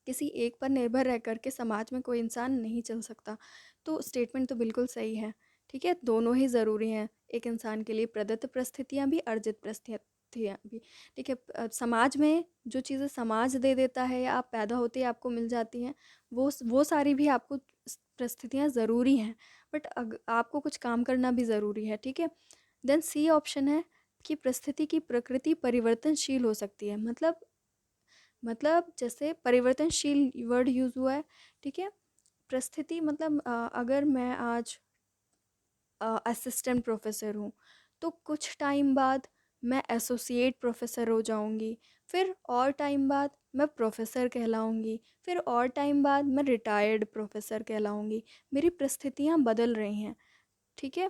किसी एक पर निर्भर रह कर के समाज में कोई इंसान नहीं चल सकता। तो स्टेटमेंट तो बिल्कुल सही है, ठीक है। दोनों ही ज़रूरी हैं एक इंसान के लिए, प्रदत्त परिस्थितियाँ भी, अर्जित परिस्थितियाँ भी, ठीक है। समाज में जो चीज़ें समाज दे देता है या आप पैदा होते ही आपको मिल जाती हैं, वो सारी भी आपको परिस्थितियाँ ज़रूरी हैं, बट आपको कुछ काम करना भी ज़रूरी है, ठीक है। देन सी ऑप्शन है कि परिस्थिति की प्रकृति परिवर्तनशील हो सकती है। मतलब जैसे परिवर्तनशील वर्ड यूज़ हुआ है, ठीक है। परिस्थिति मतलब अगर मैं आज असिस्टेंट प्रोफेसर हूँ, तो कुछ टाइम बाद मैं एसोसिएट प्रोफ़ेसर हो जाऊँगी, फिर और टाइम बाद मैं प्रोफ़ेसर कहलाऊँगी, फिर और टाइम बाद मैं रिटायर्ड प्रोफ़ेसर कहलाऊँगी। मेरी परिस्थितियाँ बदल रही हैं, ठीक है?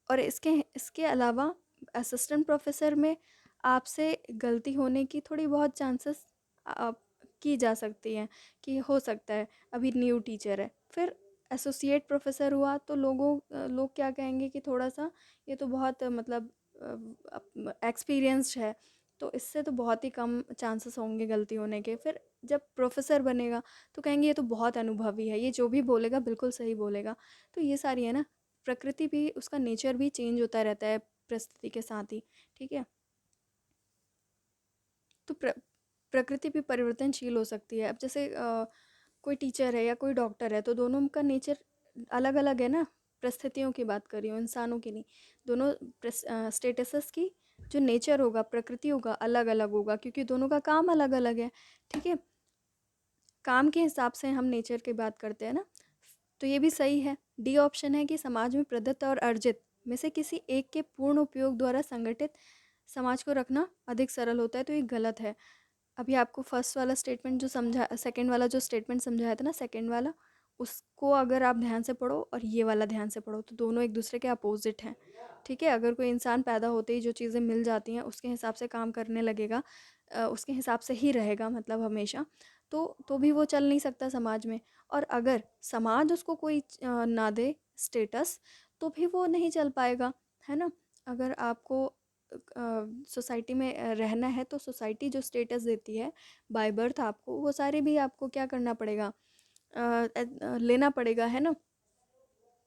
और इसके इसके अलावा असिस्टेंट प्रोफ़ेसर में आपसे गलती होने की थोड़ी बहुत चांसेस की जा सकती हैं कि हो सकता है, अभी न्यू टीचर है। फिर एसोसिएट प्रोफ़ेसर हुआ तो लोग क्या कहेंगे कि थोड़ा-सा ये तो बहुत मतलब एक्सपीरियंस्ड है, तो इससे तो बहुत ही कम चांसेस होंगे गलती होने के। फिर जब प्रोफ़ेसर बनेगा तो कहेंगे ये तो बहुत अनुभवी है, ये जो भी बोलेगा बिल्कुल सही बोलेगा। तो ये सारी है ना, प्रकृति भी, उसका नेचर भी चेंज होता रहता है परिस्थिति के साथ ही, ठीक है? तो प्रकृति भी परिवर्तनशील हो सकती है। अब जैसे कोई टीचर है या कोई डॉक्टर है, तो दोनों का नेचर अलग-अलग है ना, परिस्थितियों की बात कर रही हूँ, इंसानों की नहीं। दोनों स्टेटसेस की जो नेचर होगा, प्रकृति होगा, अलग-अलग होगा, क्योंकि दोनों का काम अलग-अलग है, ठीक है? काम के हिसाब से हम नेचर की बात करते हैं ना, तो ये भी सही है। डी ऑप्शन है कि समाज में प्रदत्त और अर्जित में से किसी एक के पूर्ण उपयोग द्वारा संगठित समाज को रखना अधिक सरल होता है, तो ये गलत है। अभी आपको फर्स्ट वाला स्टेटमेंट जो समझा, सेकंड वाला जो स्टेटमेंट समझाया था ना, सेकंड वाला, उसको अगर आप ध्यान से पढ़ो और ये वाला ध्यान से पढ़ो, तो दोनों एक दूसरे के अपोजिट हैं, ठीक है? अगर कोई इंसान पैदा होते ही जो चीज़ें मिल जाती हैं उसके हिसाब से काम करने लगेगा, उसके हिसाब से ही रहेगा मतलब हमेशा, तो भी वो चल नहीं सकता समाज में। और अगर समाज उसको कोई ना दे स्टेटस, तो भी वो नहीं चल पाएगा, है ना? अगर आपको सोसाइटी में रहना है, तो सोसाइटी जो स्टेटस देती है बाय बर्थ आपको, वो सारे भी आपको क्या करना पड़ेगा, लेना पड़ेगा, है ना?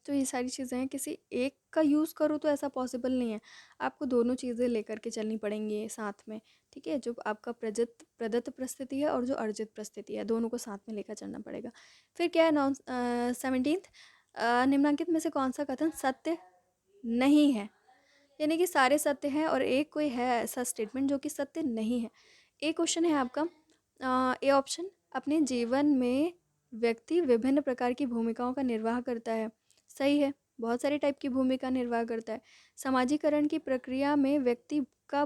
तो ये सारी चीज़ें हैं, किसी एक का यूज़ करो तो ऐसा पॉसिबल नहीं है, आपको दोनों चीज़ें लेकर के चलनी पड़ेंगी साथ में, ठीक है? जो आपका प्रदत्त परिस्थिति है और जो अर्जित परिस्थिति है, दोनों को साथ में लेकर चलना पड़ेगा। फिर क्या है, 17th, निम्नलिखित में से कौन सा कथन सत्य नहीं है? यानी कि सारे सत्य हैं और एक कोई है ऐसा स्टेटमेंट जो कि सत्य नहीं है। ए क्वेश्चन है आपका, ए ऑप्शन, अपने जीवन में व्यक्ति विभिन्न प्रकार की भूमिकाओं का निर्वाह करता है। सही है, बहुत सारे टाइप की भूमिका निर्वाह करता है। समाजीकरण की प्रक्रिया में व्यक्ति का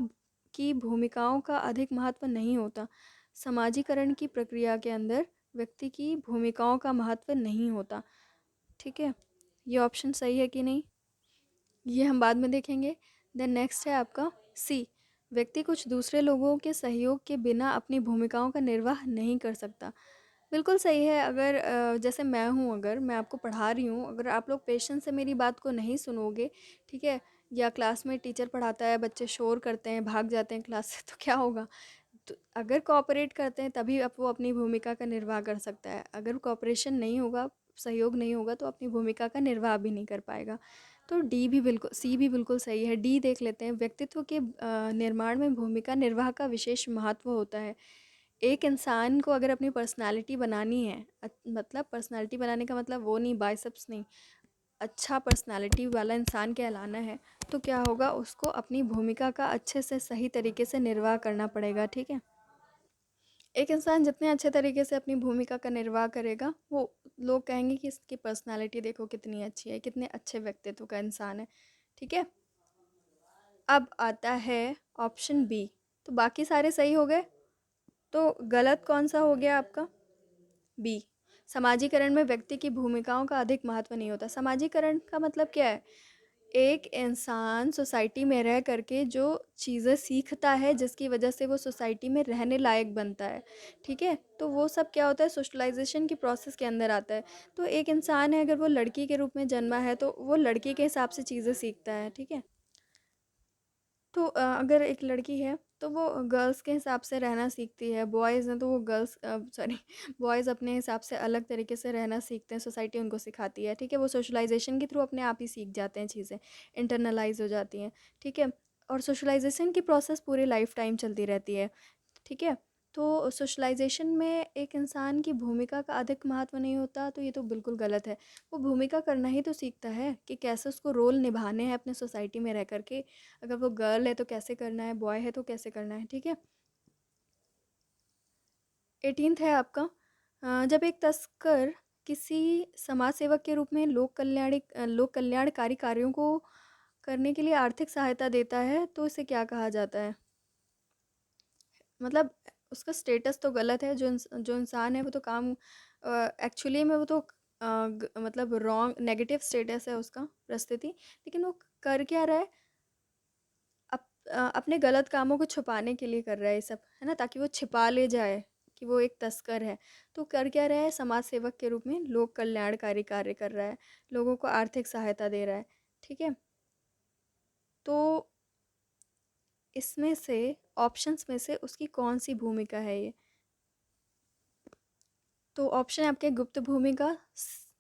की भूमिकाओं का अधिक महत्व नहीं होता। समाजीकरण की प्रक्रिया के अंदर व्यक्ति की भूमिकाओं का महत्व नहीं होता, ठीक है? ये ऑप्शन सही है कि नहीं, ये हम बाद में देखेंगे। देन नेक्स्ट है आपका सी, व्यक्ति कुछ दूसरे लोगों के सहयोग के बिना अपनी भूमिकाओं का निर्वाह नहीं कर सकता। बिल्कुल सही है। अगर जैसे मैं हूँ, अगर मैं आपको पढ़ा रही हूँ, अगर आप लोग पेशेंस से मेरी बात को नहीं सुनोगे, ठीक है, या क्लास में टीचर पढ़ाता है, बच्चे शोर करते हैं, भाग जाते हैं क्लास से, तो क्या होगा? तो अगर कोऑपरेट करते हैं तभी अब वो अपनी भूमिका का निर्वाह कर सकता है। अगर कोऑपरेशन नहीं होगा, सहयोग नहीं होगा, तो अपनी भूमिका का निर्वाह भी नहीं कर पाएगा। तो डी भी बिल्कुल, सी भी बिल्कुल सही है। डी देख लेते हैं, व्यक्तित्व के निर्माण में भूमिका निर्वाह का विशेष महत्व होता है। एक इंसान को अगर अपनी पर्सनैलिटी बनानी है, मतलब पर्सनैलिटी बनाने का मतलब वो नहीं, बाइसेप्स नहीं, अच्छा पर्सनैलिटी वाला इंसान कहलाना है, तो क्या होगा, उसको अपनी भूमिका का अच्छे से सही तरीके से निर्वाह करना पड़ेगा, ठीक है? एक इंसान जितने अच्छे तरीके से अपनी भूमिका का निर्वाह करेगा, वो लोग कहेंगे कि इसकी पर्सनैलिटी देखो कितनी अच्छी है, कितने अच्छे व्यक्तित्व का इंसान है, ठीक है? अब आता है ऑप्शन बी। तो बाकी सारे सही हो गए, तो गलत कौन सा हो गया आपका? बी। समाजीकरण में व्यक्ति की भूमिकाओं का अधिक महत्व नहीं होता। समाजीकरण का मतलब क्या है? एक इंसान सोसाइटी में रह करके जो चीज़ें सीखता है, जिसकी वजह से वो सोसाइटी में रहने लायक बनता है, ठीक है? तो वो सब क्या होता है, सोशलाइजेशन की प्रोसेस के अंदर आता है। तो एक इंसान है, अगर वो लड़की के रूप में जन्मा है, तो वो लड़की के हिसाब से चीज़ें सीखता है, ठीक है? तो अगर एक लड़की है, तो वो गर्ल्स के हिसाब से रहना सीखती है। बॉयज़ हैं तो वो गर्ल्स सॉरी बॉयज़ अपने हिसाब से अलग तरीके से रहना सीखते हैं, सोसाइटी उनको सिखाती है, ठीक है? वो सोशलाइज़ेशन के थ्रू अपने आप ही सीख जाते हैं चीज़ें, इंटरनलाइज़ हो जाती हैं, ठीक है? और सोशलाइज़ेशन की प्रोसेस पूरे लाइफ़ टाइम चलती रहती है, ठीक है? तो सोशलाइज़ेशन में एक इंसान की भूमिका का अधिक महत्व नहीं होता, तो ये तो बिल्कुल गलत है। वो भूमिका करना ही तो सीखता है कि कैसे उसको रोल निभाने हैं अपने सोसाइटी में रह कर के। अगर वो गर्ल है तो कैसे करना है, बॉय है तो कैसे करना है, ठीक है? 18th है आपका, जब एक तस्कर किसी समाज सेवक के रूप में लोक कल्याणकारी कार्यों को करने के लिए आर्थिक सहायता देता है तो इसे क्या कहा जाता है? मतलब उसका स्टेटस तो गलत है, जो इंसान है वो तो काम एक्चुअली में वो तो मतलब रॉन्ग नेगेटिव स्टेटस है उसका परिस्थिति, लेकिन वो कर क्या रहा है? अपने गलत कामों को छुपाने के लिए कर रहा है ये सब, है ना? ताकि वो छिपा ले जाए कि वो एक तस्कर है। तो कर क्या रहा है? समाज सेवक के रूप में लोक कल्याणकारी कार्य कर रहा है, लोगों को आर्थिक सहायता दे रहा है, ठीक है? तो इसमें से ऑप्शंस में से उसकी कौन सी भूमिका है ये? तो ऑप्शन है आपके गुप्त भूमिका,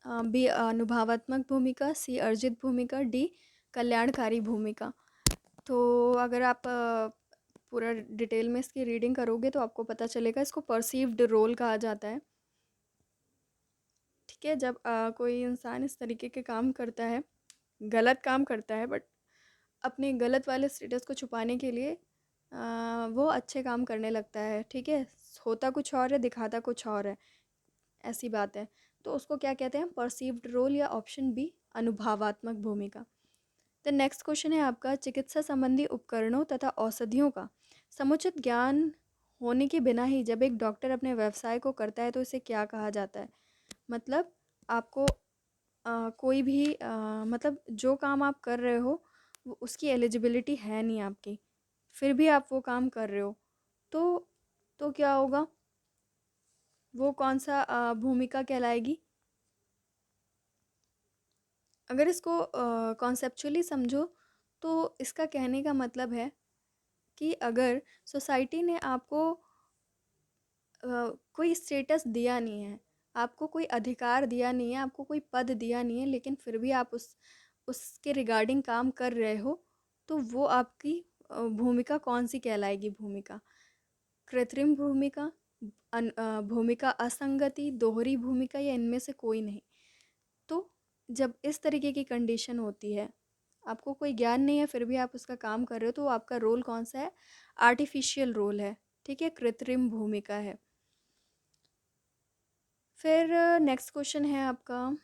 बी अनुभवात्मक भूमिका, सी अर्जित भूमिका, डी कल्याणकारी भूमिका। तो अगर आप पूरा डिटेल में इसकी रीडिंग करोगे तो आपको पता चलेगा, इसको परसीव्ड रोल कहा जाता है, ठीक है? जब कोई इंसान इस तरीके के काम करता है, गलत काम करता है, बट अपने गलत वाले स्टेटस को छुपाने के लिए वो अच्छे काम करने लगता है, ठीक है? होता कुछ और है, दिखाता कुछ और है, ऐसी बात है। तो उसको क्या कहते हैं? परसीव्ड रोल, या ऑप्शन बी अनुभवात्मक भूमिका। द नेक्स्ट क्वेश्चन है आपका, चिकित्सा संबंधी उपकरणों तथा औषधियों का समुचित ज्ञान होने के बिना ही जब एक डॉक्टर अपने व्यवसाय को करता है तो इसे क्या कहा जाता है? मतलब आपको कोई भी मतलब जो काम आप कर रहे हो वो उसकी एलिजिबिलिटी है नहीं आपकी, फिर भी आप वो काम कर रहे हो, तो क्या होगा? वो कौन सा भूमिका कहलाएगी? अगर इसको कॉन्सेप्चुअली समझो तो इसका कहने का मतलब है कि अगर सोसाइटी ने आपको कोई स्टेटस दिया नहीं है, आपको कोई अधिकार दिया नहीं है, आपको कोई पद दिया नहीं है, लेकिन फिर भी आप उसके रिगार्डिंग काम कर रहे हो, तो वो आपकी भूमिका कौन सी कहलाएगी? भूमिका कृत्रिम भूमिका, भूमिका असंगति, दोहरी भूमिका, या इनमें से कोई नहीं। तो जब इस तरीके की कंडीशन होती है, आपको कोई ज्ञान नहीं है फिर भी आप उसका काम कर रहे हो, तो आपका रोल कौन सा है? आर्टिफिशियल रोल है, ठीक है? कृत्रिम भूमिका है। फिर नेक्स्ट क्वेश्चन है आपका,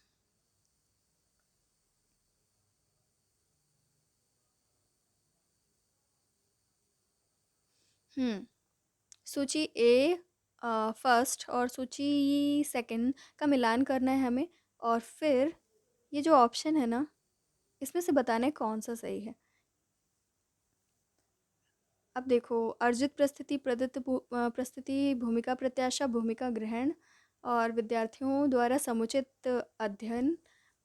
सूची ए फर्स्ट और सूची सेकंड का मिलान करना है हमें, और फिर ये जो ऑप्शन है ना, इसमें से बताना है कौन सा सही है। अब देखो, अर्जित प्रस्तुति, प्रदत्त प्रस्तुति, भूमिका प्रत्याशा, भूमिका ग्रहण, और विद्यार्थियों द्वारा समुचित अध्ययन,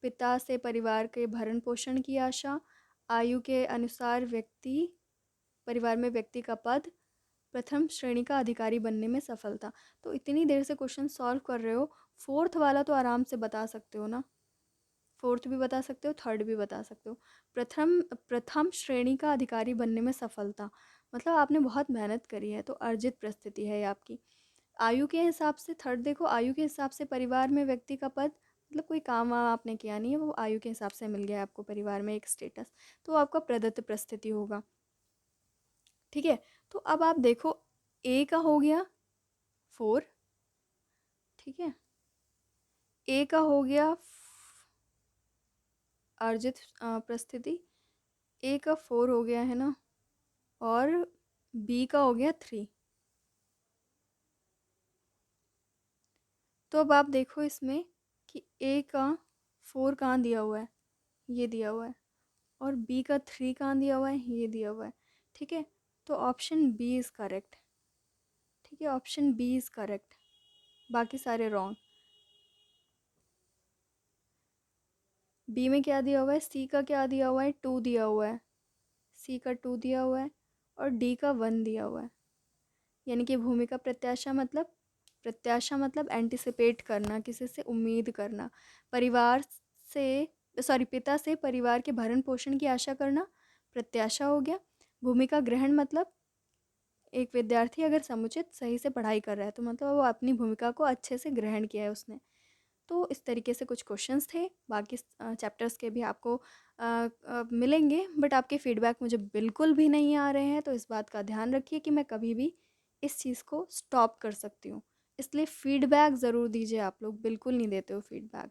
पिता से परिवार के भरण पोषण की आशा, आयु के अनुसार व्यक्ति, परिवार में व्यक्ति का पद, प्रथम श्रेणी का अधिकारी बनने में सफलता। तो इतनी देर से क्वेश्चन सॉल्व कर रहे हो, फोर्थ वाला तो आराम से बता सकते हो ना? फोर्थ भी बता सकते हो, थर्ड भी बता सकते हो। प्रथम प्रथम श्रेणी का अधिकारी बनने में सफलता, मतलब आपने बहुत मेहनत करी है, तो अर्जित परिस्थिति है ये आपकी। आयु के हिसाब से थर्ड देखो, आयु के हिसाब से परिवार में व्यक्ति का पद, मतलब कोई काम वाम आपने किया नहीं है, वो आयु के हिसाब से मिल गया है आपको परिवार में एक स्टेटस, तो आपका प्रदत्त परिस्थिति होगा, ठीक है? तो अब आप देखो, ए का हो गया 4, ठीक है? ए का हो गया अर्जित परिस्थिति, ए का 4 हो गया है ना, और बी का हो गया 3। तो अब आप देखो इसमें कि ए का 4 कहाँ दिया हुआ है? ये दिया हुआ है। और बी का 3 कहाँ दिया हुआ है? ये दिया हुआ है, ठीक है? तो ऑप्शन बी इज़ करेक्ट, ठीक है? ऑप्शन बी इज़ करेक्ट, बाकी सारे रॉन्ग। बी में क्या दिया हुआ है? सी का क्या दिया हुआ है? 2 दिया हुआ है, सी का 2 दिया हुआ है, और डी का 1 दिया हुआ है। यानी कि भूमिका प्रत्याशा मतलब एंटिसिपेट करना, किसी से उम्मीद करना, परिवार से सॉरी पिता से परिवार के भरण पोषण की आशा करना, प्रत्याशा हो गया। भूमिका ग्रहण मतलब एक विद्यार्थी अगर समुचित सही से पढ़ाई कर रहा है तो मतलब वो अपनी भूमिका को अच्छे से ग्रहण किया है उसने। तो इस तरीके से कुछ क्वेश्चंस थे, बाकी चैप्टर्स के भी आपको मिलेंगे, बट आपके फीडबैक मुझे बिल्कुल भी नहीं आ रहे हैं, तो इस बात का ध्यान रखिए कि मैं कभी भी इस चीज़ को स्टॉप कर सकती हूँ, इसलिए फीडबैक ज़रूर दीजिए। आप लोग बिल्कुल नहीं देते हो फीडबैक।